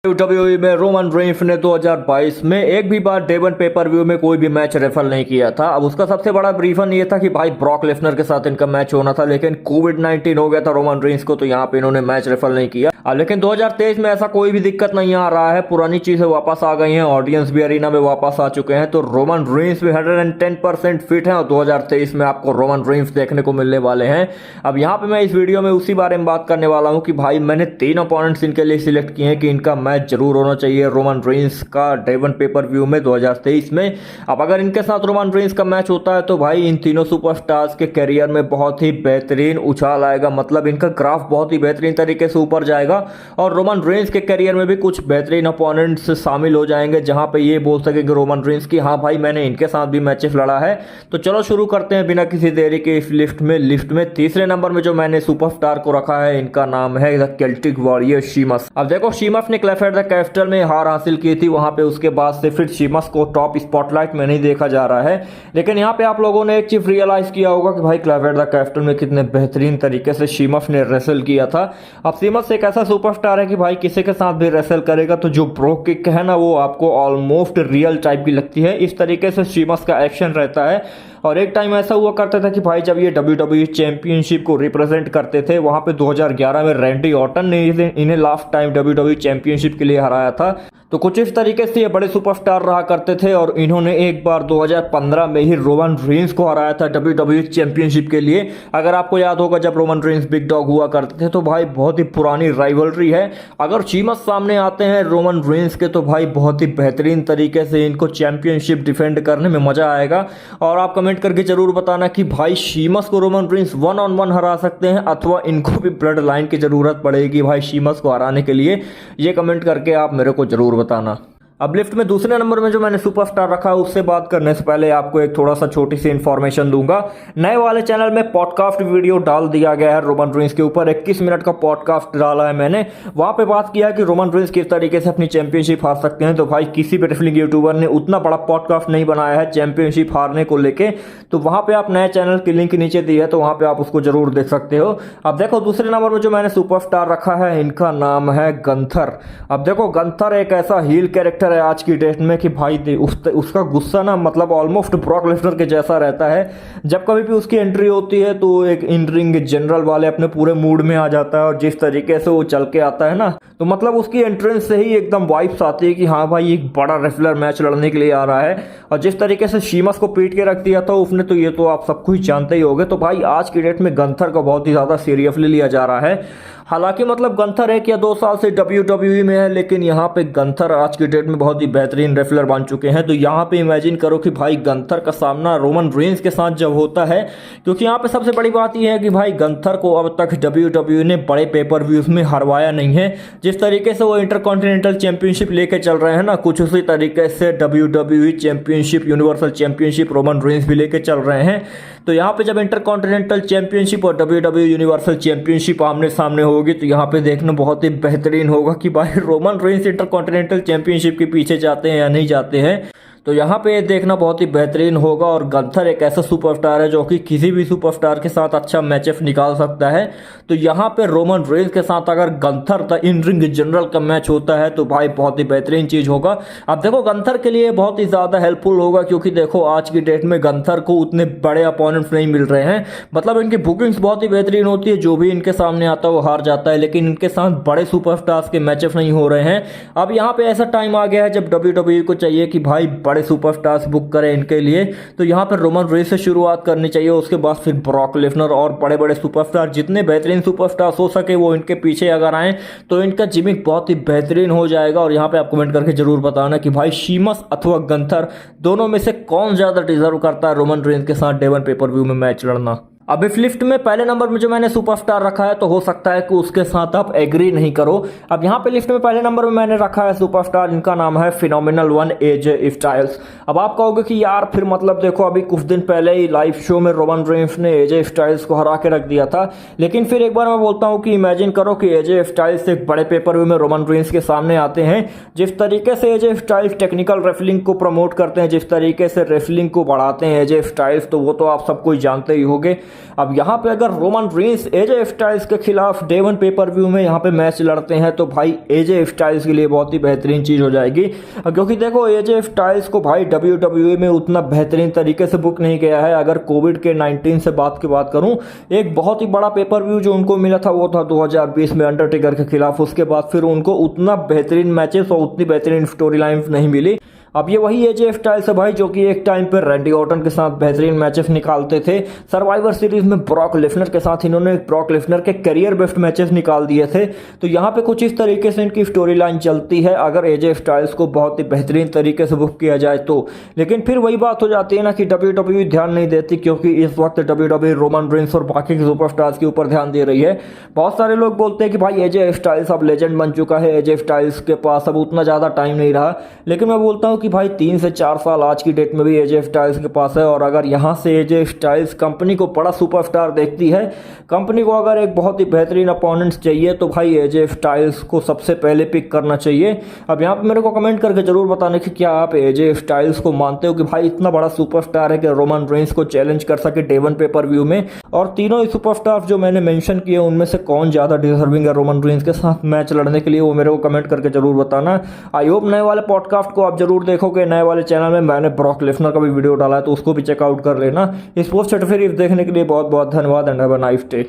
WWE में Roman Reigns ने 2022 में एक भी बार डे वन पेपर व्यू में कोई भी मैच रेफर नहीं किया था। अब उसका सबसे बड़ा रीजन ये था कि भाई ब्रॉक लेसनर के साथ इनका मैच होना था, लेकिन कोविड-19 हो गया था रोमन रेंस को, तो यहाँ पे इन्होंने मैच रेफर नहीं किया। लेकिन 2023 में ऐसा कोई भी दिक्कत नहीं आ रहा है, पुरानी चीजें वापस आ गई हैं, ऑडियंस भी अरीना में वापस आ चुके हैं, तो रोमन रेंस भी 110% फिट है और 2023 में आपको रोमन रेंस देखने को मिलने वाले हैं। अब यहाँ पे मैं इस वीडियो में उसी बारे में बात करने वाला हूँ कि भाई मैंने 3 अपोनेंट्स इनके लिए सिलेक्ट किए हैं कि इनका मैच जरूर होना चाहिए रोमन रेंस का डे वन पेपर व्यू में 2023 में। अब अगर इनके साथ रोमन रेंस का मैच होता है तो भाई इन तीनों सुपरस्टार्स के करियर में बहुत ही बेहतरीन उछाल आएगा, मतलब इनका ग्राफ बहुत ही बेहतरीन तरीके से ऊपर जाएगा और रोमन रेंस के करियर में भी कुछ बेहतरीन अपोनेंट्स शामिल हो जाएंगे जहां पे ये बोल सकेंगे रोमन रेंस की हाँ भाई मैंने इनके साथ भी मैचेस लड़ा है। तो चलो शुरू करते हैं बिना किसी देरी के इस लिस्ट में तीसरे नंबर में जो मैंने सुपरस्टार को रखा है इनका नाम है द केल्टिक वॉरियर शीमस। अब देखो शीमस ने क्लेफेड द कैपिटल में हार हासिल की थी, वहां पे उसके बाद से फिर शीमस को टॉप स्पॉटलाइट में नहीं देखा जा रहा है, लेकिन यहाँ पे आप लोगों ने एक चीज रियलाइज किया होगा कि भाई क्लेफेड द कैपिटल में कितने बेहतरीन तरीके से शीमस ने रेसल किया था। अब शीमस एक ऐसा सुपरस्टार है कि भाई किसी के साथ भी रेसल करेगा तो जो ब्रो किक है ना वो आपको ऑलमोस्ट रियल टाइप की लगती है, इस तरीके से शीमस का एक्शन रहता है। और एक टाइम ऐसा हुआ करता था कि भाई जब ये WWE चैंपियनशिप को रिप्रेजेंट करते थे, वहां पे 2011 में रैंडी ऑर्टन ने इन्हें लास्ट टाइम WWE चैंपियनशिप के लिए हराया था। तो कुछ इस तरीके से ये बड़े सुपरस्टार रहा करते थे और इन्होंने एक बार 2015 में ही रोमन रेंस को हराया था WWE चैंपियनशिप के लिए। अगर आपको याद होगा जब रोमन रेंस बिग डॉग हुआ करते थे तो भाई बहुत ही पुरानी राइवलरी है। अगर शीमस सामने आते हैं रोमन रेंस के तो भाई बहुत ही बेहतरीन तरीके से इनको चैंपियनशिप डिफेंड करने में मजा आएगा। और आप कमेंट करके जरूर बताना कि भाई शीमस को रोमन रेंस 1-on-1 हरा सकते हैं अथवा इनको भी ब्लड लाइन की जरूरत पड़ेगी भाई शीमस को हराने के लिए, ये कमेंट करके आप मेरे को जरूर बताना। अब लिस्ट में दूसरे नंबर में जो मैंने सुपरस्टार रखा है उससे बात करने से पहले आपको एक थोड़ा सा छोटी सी इंफॉर्मेशन दूंगा। नए वाले चैनल में पॉडकास्ट वीडियो डाल दिया गया है रोमन रेंस के ऊपर, 21 मिनट का पॉडकास्ट डाला है मैंने, वहां पे बात किया कि रोमन रेंस किस तरीके से अपनी चैंपियनशिप हार सकते हैं। तो भाई किसी भी रेसलिंग यूट्यूबर ने उतना बड़ा पॉडकास्ट नहीं बनाया है चैंपियनशिप हारने को लेके, तो वहां पे आप नए चैनल की लिंक नीचे दी है तो वहां पे आप उसको जरूर देख सकते हो। अब देखो दूसरे नंबर में जो मैंने सुपरस्टार रखा है इनका नाम है गंथर। अब देखो गंथर एक ऐसा हील कैरेक्टर है आज की डेट में कि भाई उसका गुस्सा ना मतलब ऑलमोस्ट ब्रॉक लेसनर के जैसा रहता है। जब कभी भी उसकी एंट्री होती है तो एक इन रिंग जनरल वाले अपने पूरे मूड में आ जाता है और जिस तरीके से वो चल के आता है ना तो मतलब उसकी एंट्रेंस से ही एकदम वाइब्स आती है कि हाँ भाई एक बड़ा रेसलर मैच लड़ने के लिए आ रहा है। और जिस तरीके से शीमस को पीट के रख दिया था उसने तो ये तो आप सब कुछ जानते ही होंगे। तो भाई आज की डेट में गंथर को बहुत ही ज्यादा सीरियसली लिया जा रहा है। हालांकि मतलब गंथर 1 या 2 साल से WWE में है, लेकिन यहाँ पे गंथर आज की डेट में बहुत ही बेहतरीन रेसलर बन चुके हैं। तो यहाँ पे इमेजिन करो कि भाई गंथर का सामना रोमन रेंस के साथ जब होता है, क्योंकि यहाँ पे सबसे बड़ी बात यह है कि भाई गंथर को अब तक WWE ने बड़े पेपर व्यूज में हरवाया नहीं है। जिस तरीके से वो इंटरकॉन्टिनेंटल चैंपियनशिप लेके चल रहे हैं ना, कुछ उसी तरीके से WWE championship, universal championship Roman Reigns भी लेके चल रहे हैं। तो यहाँ पे जब इंटरकॉन्टिनेंटल चैंपियनशिप और WWE यूनिवर्सल चैंपियनशिप आमने सामने होगी तो यहाँ पे देखना बहुत ही बेहतरीन होगा कि भाई रोमन रेंस इंटरकॉन्टिनेंटल चैंपियनशिप के पीछे जाते हैं या नहीं जाते हैं। तो यहाँ पे देखना बहुत ही बेहतरीन होगा। और गंथर एक ऐसा सुपरस्टार है जो कि किसी भी सुपरस्टार के साथ अच्छा मैचअप निकाल सकता है। तो यहाँ पे रोमन रेंस के साथ अगर Gunther the in ring general का मैच होता है तो भाई बहुत ही बेहतरीन चीज होगा। अब देखो गंथर के लिए बहुत ही ज्यादा हेल्पफुल होगा, क्योंकि देखो आज की डेट में गंथर को उतने बड़े अपोनेंट्स नहीं मिल रहे हैं, मतलब इनकी बुकिंग्स बहुत ही बेहतरीन होती है, जो भी इनके सामने आता है वो हार जाता है, लेकिन इनके साथ बड़े सुपरस्टार्स के मैचअप नहीं हो रहे हैं। अब यहाँ पे ऐसा टाइम आ गया है जब WWE को चाहिए कि भाई बड़े सुपरस्टार्स बुक करें इनके लिए, तो यहाँ पर रोमन रेंस से शुरुआत करनी चाहिए, उसके बाद फिर ब्रॉक लेसनर और बड़े बड़े सुपरस्टार, जितने बेहतरीन सुपरस्टार्स हो सके वो इनके पीछे अगर आए तो इनका जिमिक बहुत ही बेहतरीन हो जाएगा। और यहाँ पे आप कमेंट करके जरूर बताना कि भाई शीमस अथवा गंथर दोनों में से कौन ज्यादा डिजर्व करता है रोमन रेंस के साथ डे वन पेपर व्यू में मैच लड़ना। अब इस लिस्ट में पहले नंबर में जो मैंने सुपरस्टार रखा है तो हो सकता है कि उसके साथ आप एग्री नहीं करो। अब यहाँ पे लिस्ट में पहले नंबर में मैंने रखा है सुपरस्टार, इनका नाम है फिनोमिनल वन एजे स्टाइल्स। अब आप कहोगे कि यार फिर मतलब देखो अभी कुछ दिन पहले ही लाइव शो में रोमन रेंस ने एजे स्टाइल्स को हरा के रख दिया था, लेकिन फिर एक बार मैं बोलता हूँ कि इमेजिन करो कि एजे स्टाइल्स एक बड़े पेपर व्यू में रोमन रेंस के सामने आते हैं। जिस तरीके से एजे स्टाइल्स टेक्निकल रेसलिंग को प्रमोट करते हैं, जिस तरीके से रेसलिंग को बढ़ाते हैं एजे स्टाइल्स, तो वो तो आप सब कुछ जानते ही होंगे। अब यहाँ पे अगर रोमन रेंस एजे स्टाइल्स के खिलाफ डे 1 पेपर व्यू में यहाँ पे मैच लड़ते हैं तो भाई एजे स्टाइल्स के लिए बहुत ही बेहतरीन चीज़ हो जाएगी, क्योंकि देखो एजे स्टाइल्स को भाई WWE में उतना बेहतरीन तरीके से बुक नहीं किया है। अगर कोविड के 19 से बात करूं, एक बहुत ही बड़ा पेपर व्यू जो उनको मिला था वो था 2020 में अंडरटेकर के खिलाफ। उसके बाद फिर उनको उतना बेहतरीन मैचेस और उतनी बेहतरीन स्टोरी लाइन नहीं मिली। अब ये वही एजे स्टाइल्स है भाई जो कि एक टाइम पर रैंडी ऑर्टन के साथ बेहतरीन मैचेस निकालते थे। सर्वाइवर सीरीज में ब्रॉक लेसनर के साथ इन्होंने ब्रॉक लेसनर के करियर बेस्ट मैचेस निकाल दिए थे। तो यहाँ पे कुछ इस तरीके से इनकी स्टोरी लाइन चलती है अगर एजे स्टाइल्स को बहुत ही बेहतरीन तरीके से बुक किया जाए तो। लेकिन फिर वही बात हो जाती है ना कि WWE ध्यान नहीं देती, क्योंकि इस वक्त WWE रोमन रेंस और बाकी के सुपरस्टार्स के ऊपर ध्यान दे रही है। बहुत सारे लोग बोलते हैं कि भाई एजे स्टाइल्स अब लेजेंड बन चुका है, एजे स्टाइल्स के पास अब उतना ज़्यादा टाइम नहीं रहा। लेकिन मैं बोलता हूँ कि भाई 3 से 4 साल आज की डेट में भी एजे स्टाइल्स के पास है। और अगर यहाँ से एजे स्टाइल्स कंपनी को बड़ा सुपरस्टार देखती है, कंपनी को अगर एक बहुत ही बेहतरीन अपोनेंट्स चाहिए तो भाई एजे स्टाइल्स को सबसे पहले पिक करना चाहिए। अब यहाँ पे मेरे को कमेंट करके जरूर बताने कि क्या आप एजे स्टाइल्स को मानते हो कि भाई इतना बड़ा सुपरस्टार है कि रोमन रेंस को चैलेंज कर सके डे 1 पेपर व्यू में। और तीनों ही सुपरस्टार जो मैंने मेंशन किए उनमें से कौन ज़्यादा डिजर्विंग है रोमन रेंस के साथ मैच लड़ने के लिए, वो मेरे को कमेंट करके जरूर बताना। आई होप नए वाले पॉडकास्ट को आप जरूर देखोगे। नए वाले चैनल में मैंने ब्रॉक लेसनर का भी वीडियो डाला है तो उसको भी चेकआउट कर लेना। स्पोर्ट्स सर्टिफिकेट देखने के लिए बहुत बहुत धन्यवाद and have a nice day.